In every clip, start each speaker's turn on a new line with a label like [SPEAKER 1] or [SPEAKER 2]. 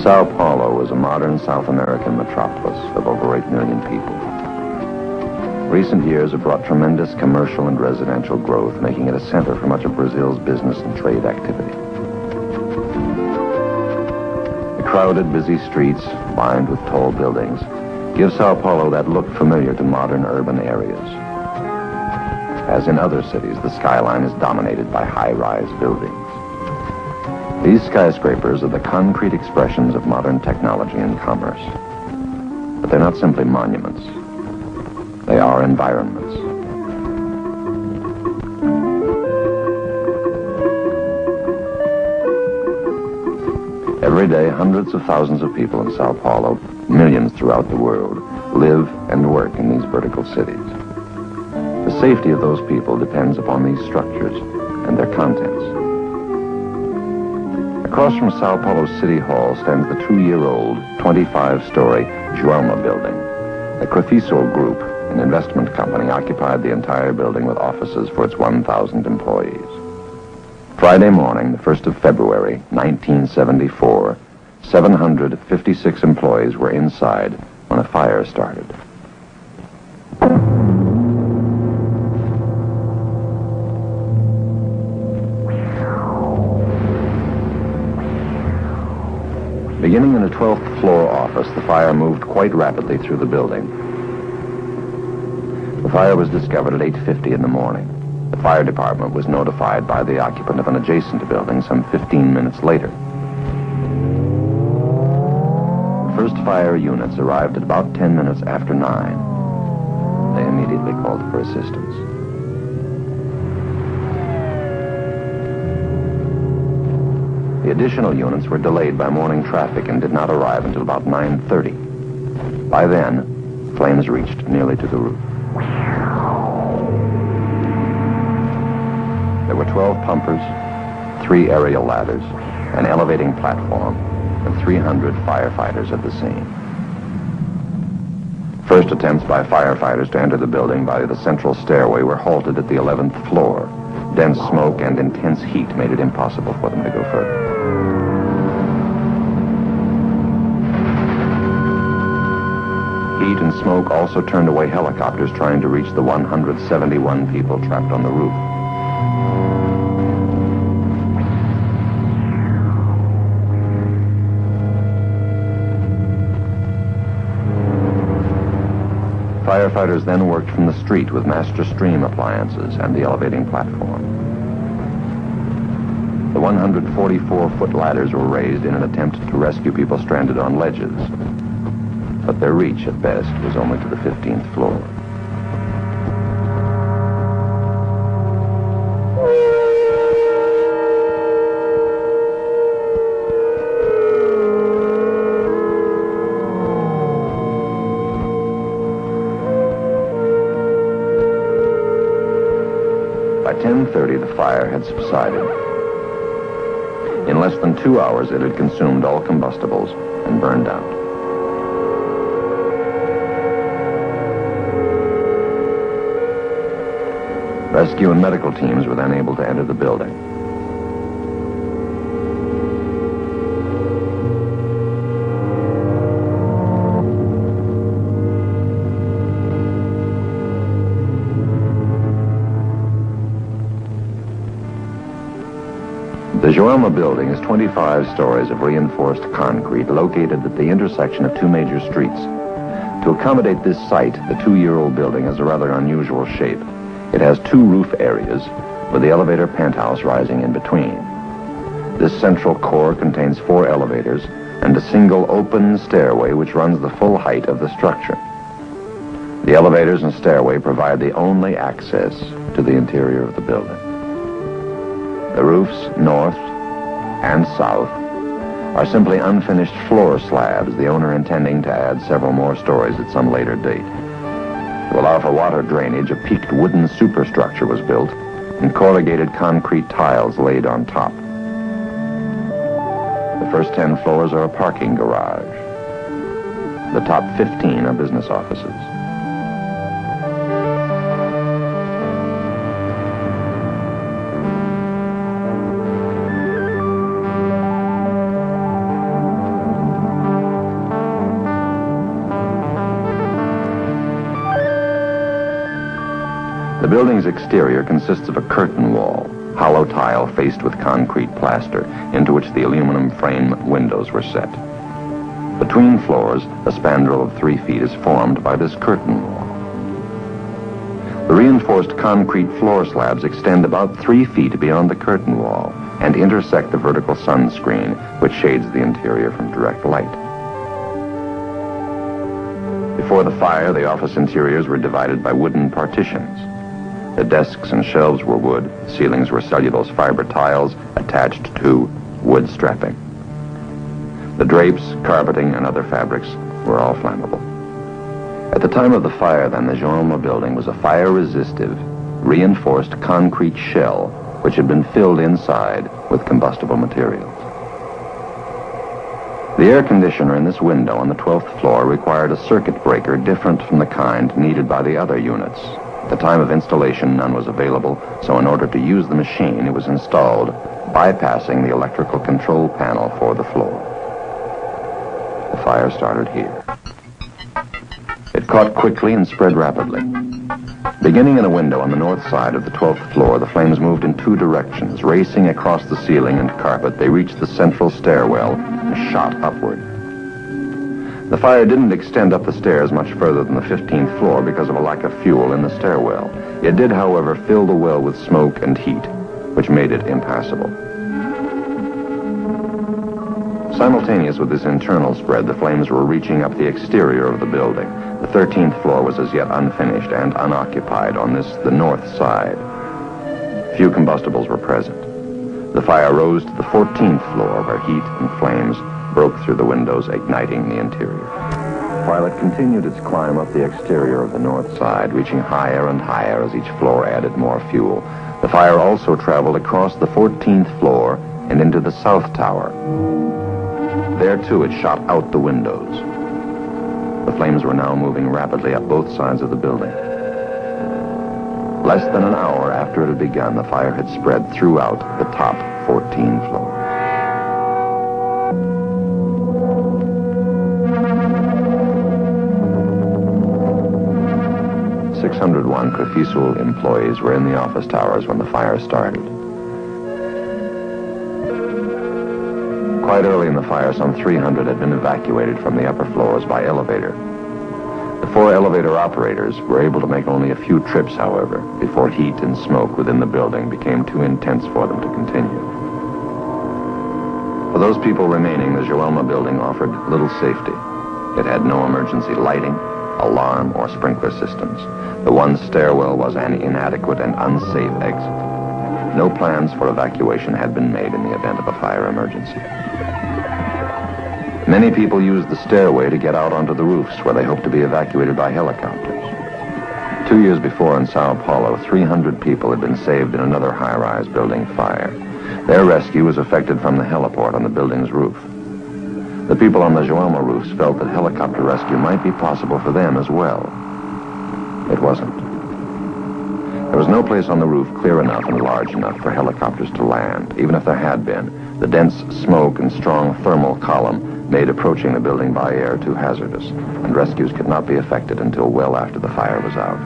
[SPEAKER 1] Sao Paulo is a modern South American metropolis of over 8 million people. Recent years have brought tremendous commercial and residential growth, making it a center for much of Brazil's business and trade activity. The crowded, busy streets, lined with tall buildings, give Sao Paulo that look familiar to modern urban areas. As in other cities, the skyline is dominated by high-rise buildings. These skyscrapers are the concrete expressions of modern technology and commerce. But they're not simply monuments. They are environments. Every day, hundreds of thousands of people in Sao Paulo, millions throughout the world, live and work in these vertical cities. The safety of those people depends upon these structures and their contents. Across from Sao Paulo City Hall stands the 2-year-old, 25-story Joelma building. The Crefisa Group, an investment company, occupied the entire building with offices for its 1,000 employees. Friday morning, the 1st of February, 1974, 756 employees were inside when a fire started. Beginning in a 12th floor office, the fire moved quite rapidly through the building. The fire was discovered at 8:50 in the morning. The fire department was notified by the occupant of an adjacent building some 15 minutes later. The first fire units arrived at about 10 minutes after 9. They immediately called for assistance. The additional units were delayed by morning traffic and did not arrive until about 9:30. By then, flames reached nearly to the roof. There were 12 pumpers, 3 aerial ladders, an elevating platform, and 300 firefighters at the scene. First attempts by firefighters to enter the building by the central stairway were halted at the 11th floor. Dense smoke and intense heat made it impossible for them to go further. Heat and smoke also turned away helicopters trying to reach the 171 people trapped on the roof. Firefighters then worked from the street with master stream appliances and the elevating platform. The 144-foot ladders were raised in an attempt to rescue people stranded on ledges, but their reach at best was only to the 15th floor. By 10:30, the fire had subsided. In less than 2 hours, it had consumed all combustibles and burned out. Rescue and medical teams were then able to enter the building. The Joelma building is 25 stories of reinforced concrete located at the intersection of 2 major streets. To accommodate this site, the 2-year-old building has a rather unusual shape. It has 2 roof areas, with the elevator penthouse rising in between. This central core contains 4 elevators and a single open stairway which runs the full height of the structure. The elevators and stairway provide the only access to the interior of the building. The roofs, north and south, are simply unfinished floor slabs, the owner intending to add several more stories at some later date. To allow for water drainage, a peaked wooden superstructure was built and corrugated concrete tiles laid on top. The first 10 floors are a parking garage. The top 15 are business offices. building's exterior consists of a curtain wall, hollow tile faced with concrete plaster, into which the aluminum frame windows were set. Between floors, a spandrel of 3 feet is formed by this curtain wall. The reinforced concrete floor slabs extend about 3 feet beyond the curtain wall and intersect the vertical sun screen, which shades the interior from direct light. Before the fire, the office interiors were divided by wooden partitions. The desks and shelves were wood, ceilings were cellulose fiber tiles attached to wood strapping. The drapes, carpeting, and other fabrics were all flammable. At the time of the fire, then, the Joelma building was a fire-resistive, reinforced concrete shell which had been filled inside with combustible materials. The air conditioner in this window on the 12th floor required a circuit breaker different from the kind needed by the other units. At the time of installation, none was available, so in order to use the machine, it was installed bypassing the electrical control panel for the floor. The fire started here. It caught quickly and spread rapidly. Beginning in a window on the north side of the 12th floor, the flames moved in 2 directions. Racing across the ceiling and carpet, they reached the central stairwell and shot upward. The fire didn't extend up the stairs much further than the 15th floor because of a lack of fuel in the stairwell. It did, however, fill the well with smoke and heat, which made it impassable. Simultaneous with this internal spread, the flames were reaching up the exterior of the building. The 13th floor was as yet unfinished and unoccupied on this, the north side. Few combustibles were present. The fire rose to the 14th floor, where heat and flames broke through the windows, igniting the interior. While it continued its climb up the exterior of the north side, reaching higher and higher as each floor added more fuel, the fire also traveled across the 14th floor and into the south tower. There, too, it shot out the windows. The flames were now moving rapidly up both sides of the building. Less than an hour after it had begun, the fire had spread throughout the top 14 floors. "601 Kerfisul employees were in the office towers when the fire started. Quite early in the fire, some 300 had been evacuated from the upper floors by elevator. The 4 elevator operators were able to make only a few trips, however, before heat and smoke within the building became too intense for them to continue. For those people remaining, the Joelma building offered little safety. It had no emergency lighting, alarm, or sprinkler systems. The one stairwell was an inadequate and unsafe exit. No plans for evacuation had been made in the event of a fire emergency. Many people used the stairway to get out onto the roofs, where they hoped to be evacuated by helicopters. 2 years before in Sao Paulo, 300 people had been saved in another high-rise building fire. Their rescue was effected from the heliport on the building's roof. The people on the Joelma roofs felt that helicopter rescue might be possible for them as well. It wasn't. There was no place on the roof clear enough and large enough for helicopters to land. Even if there had been, the dense smoke and strong thermal column made approaching the building by air too hazardous, and rescues could not be effected until well after the fire was out.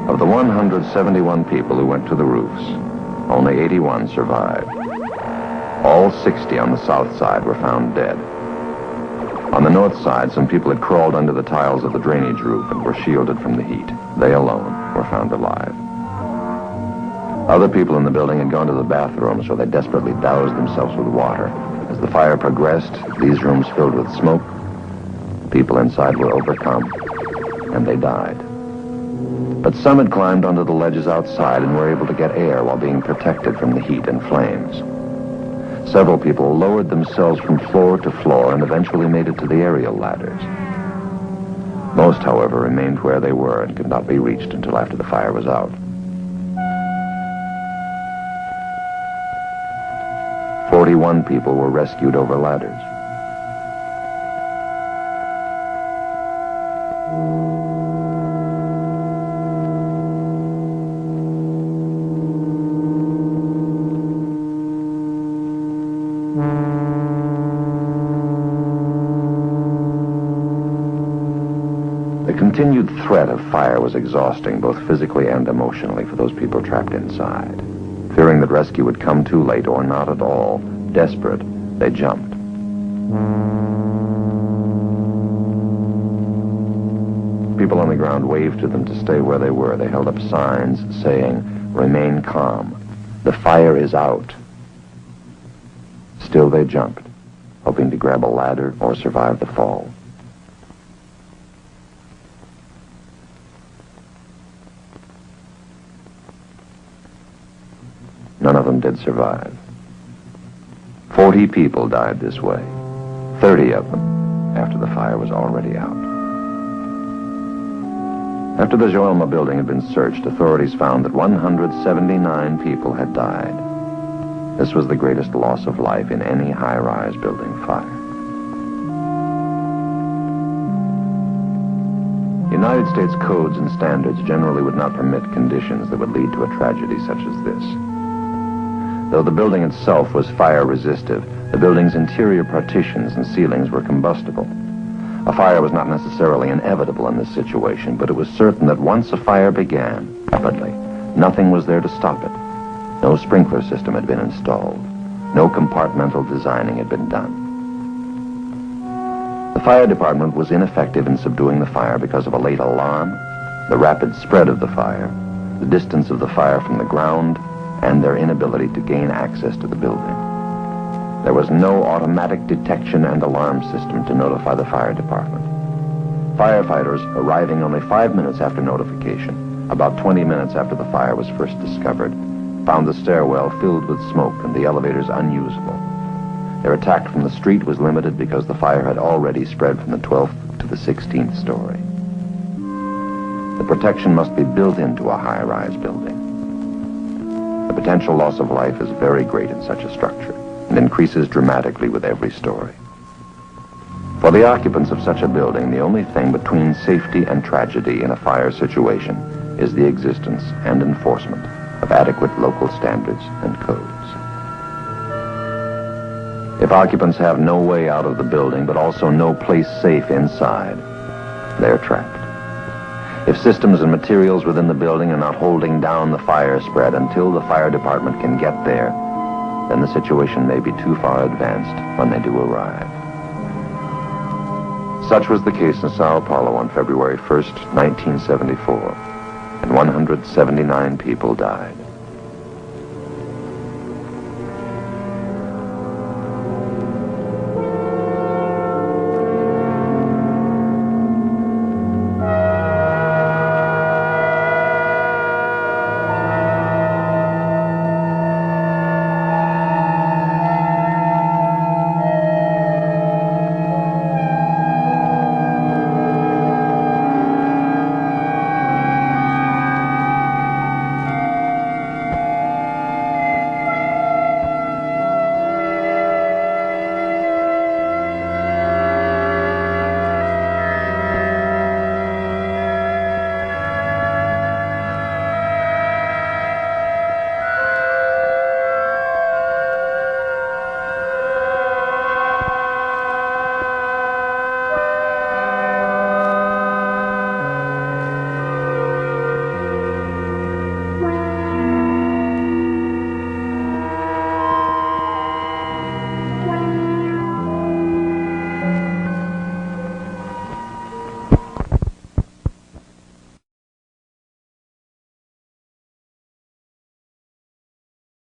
[SPEAKER 1] Of the 171 people who went to the roofs, only 81 survived. All 60 on the south side were found dead. On the north side, some people had crawled under the tiles of the drainage roof and were shielded from the heat. They alone were found alive. Other people in the building had gone to the bathrooms, where they desperately doused themselves with water. As the fire progressed, these rooms filled with smoke. People inside were overcome, and they died. But some had climbed onto the ledges outside and were able to get air while being protected from the heat and flames. Several people lowered themselves from floor to floor and eventually made it to the aerial ladders. Most, however, remained where they were and could not be reached until after the fire was out. 41 people were rescued over ladders. The continued threat of fire was exhausting, both physically and emotionally, for those people trapped inside. Fearing that rescue would come too late or not at all, desperate, they jumped. People on the ground waved to them to stay where they were. They held up signs saying, "Remain calm. The fire is out." Still they jumped, hoping to grab a ladder or survive the fall. None of them did survive. 40 people died this way, 30 of them after the fire was already out. After the Joelma building had been searched, authorities found that 179 people had died. This was the greatest loss of life in any high-rise building fire. United States codes and standards generally would not permit conditions that would lead to a tragedy such as this. Though the building itself was fire-resistive, the building's interior partitions and ceilings were combustible. A fire was not necessarily inevitable in this situation, but it was certain that once a fire began, rapidly, nothing was there to stop it. No sprinkler system had been installed. No compartmental designing had been done. The fire department was ineffective in subduing the fire because of a late alarm, the rapid spread of the fire, the distance of the fire from the ground, and their inability to gain access to the building. There was no automatic detection and alarm system to notify the fire department. Firefighters, arriving only 5 minutes after notification, about 20 minutes after the fire was first discovered, found the stairwell filled with smoke and the elevators unusable. Their attack from the street was limited because the fire had already spread from the 12th to the 16th story. The protection must be built into a high-rise building. The potential loss of life is very great in such a structure and increases dramatically with every story. For the occupants of such a building, the only thing between safety and tragedy in a fire situation is the existence and enforcement of adequate local standards and codes. If occupants have no way out of the building, but also no place safe inside, they're trapped. If systems and materials within the building are not holding down the fire spread until the fire department can get there, then the situation may be too far advanced when they do arrive. Such was the case in Sao Paulo on February 1st, 1974, and 179 people died.